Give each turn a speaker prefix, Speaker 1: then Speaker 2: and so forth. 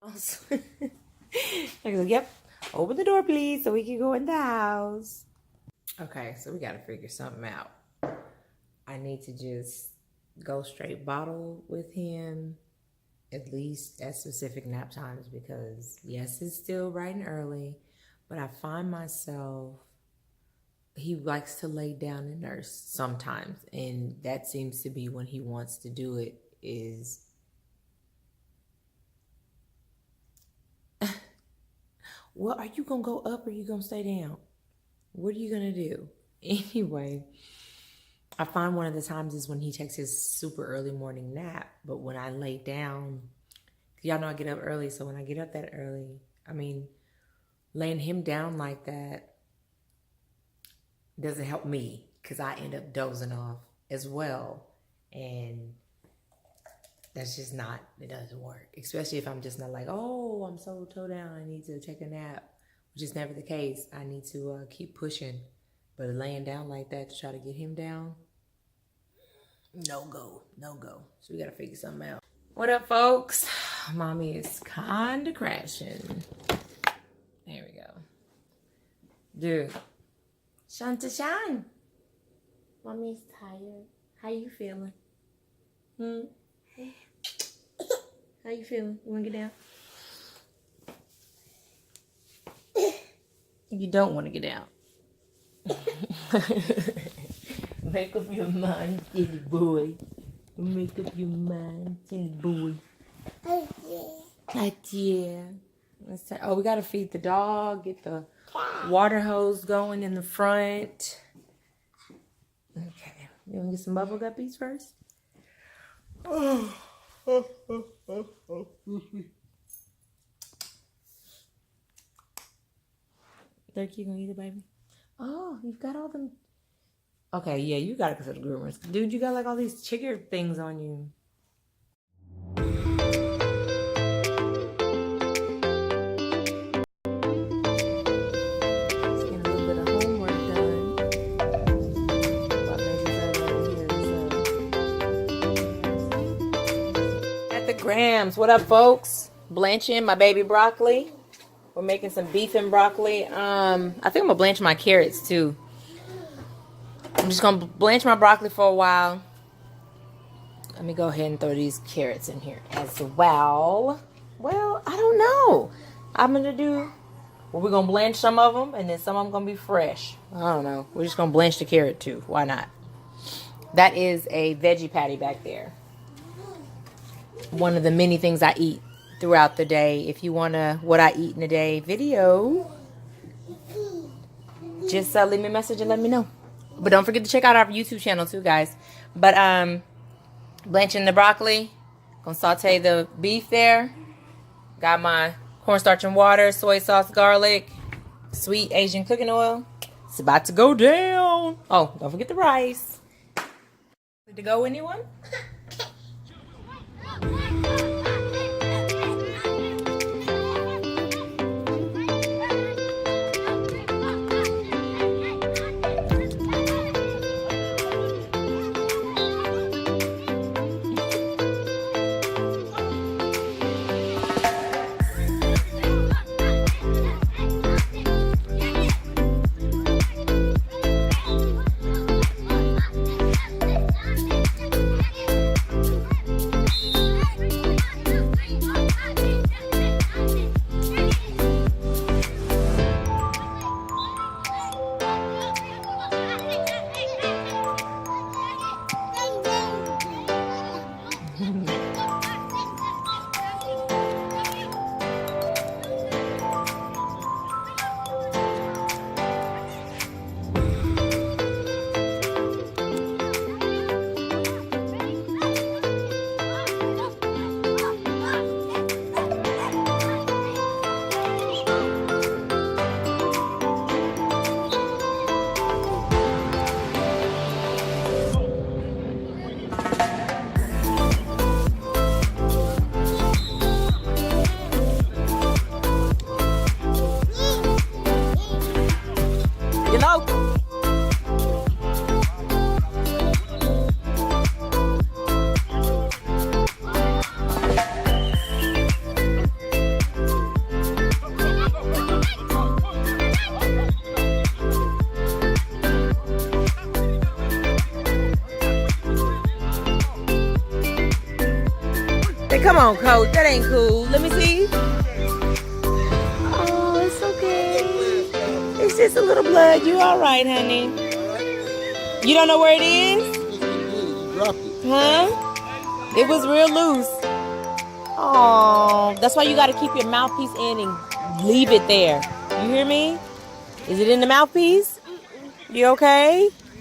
Speaker 1: house. I go, yep, open the door, please, so we can go in the house. Okay, so we got to figure something out. I need to just go straight bottle with him, at least at specific nap times, because yes, it's still bright and early, but I find myself, he likes to lay down and nurse sometimes, and that seems to be when he wants to do it is well, are you gonna go up or are you gonna stay down? What are you gonna do? Anyway, I find one of the times is when he takes his super early morning nap, but when I lay down, y'all know I get up early, so when I get up that early, laying him down like that doesn't help me because I end up dozing off as well, and that's just not, it doesn't work, especially if I'm just not like, oh, I'm so toe down, I need to take a nap, which is never the case. I need to keep pushing, but laying down like that to try to get him down, no go. So we gotta figure something out. What up, folks? Mommy is kinda crashing. There we go. Dude, Shanta Shine. Mommy's tired. How you feeling? How you feeling? You wanna get down? You don't want to get down. Make up your mind, silly boy. Make up your mind, silly boy. Yeah. Oh, we gotta feed the dog, get the water hose going in the front. Okay. You wanna get some bubble guppies first? Turkey, you gonna eat it, baby? Oh, you've got all them. Okay, yeah, you gotta consider groomers. Dude, you got like all these chicken things on you. Just getting a little bit of homework done. While baby's over here, At the Grams. What up, folks? Blanching my baby broccoli. We're making some beef and broccoli. I think I'm gonna blanch my carrots too. I'm just gonna blanch my broccoli for a while. Let me go ahead and throw these carrots in here as well. Well, I don't know. We're gonna blanch some of them, and then some of them gonna be fresh. I don't know. We're just gonna blanch the carrot too. Why not? That is a veggie patty back there. One of the many things I eat throughout the day. If you want a what I eat in a day video, just leave me a message and let me know. But don't forget to check out our YouTube channel too, guys. But blanching the broccoli, gonna saute the beef there. Got my cornstarch and water, soy sauce, garlic, sweet Asian cooking oil. It's about to go down. Oh, don't forget the rice. Good to go, anyone? Hey, come on, Coach. That ain't cool. Let me see. Oh, it's okay. It's just a little blood. You all right, honey? You don't know where it is?
Speaker 2: You dropped it.
Speaker 1: Huh? It was real loose. Oh, that's why you got to keep your mouthpiece in and leave it there. You hear me? Is it in the mouthpiece? You okay?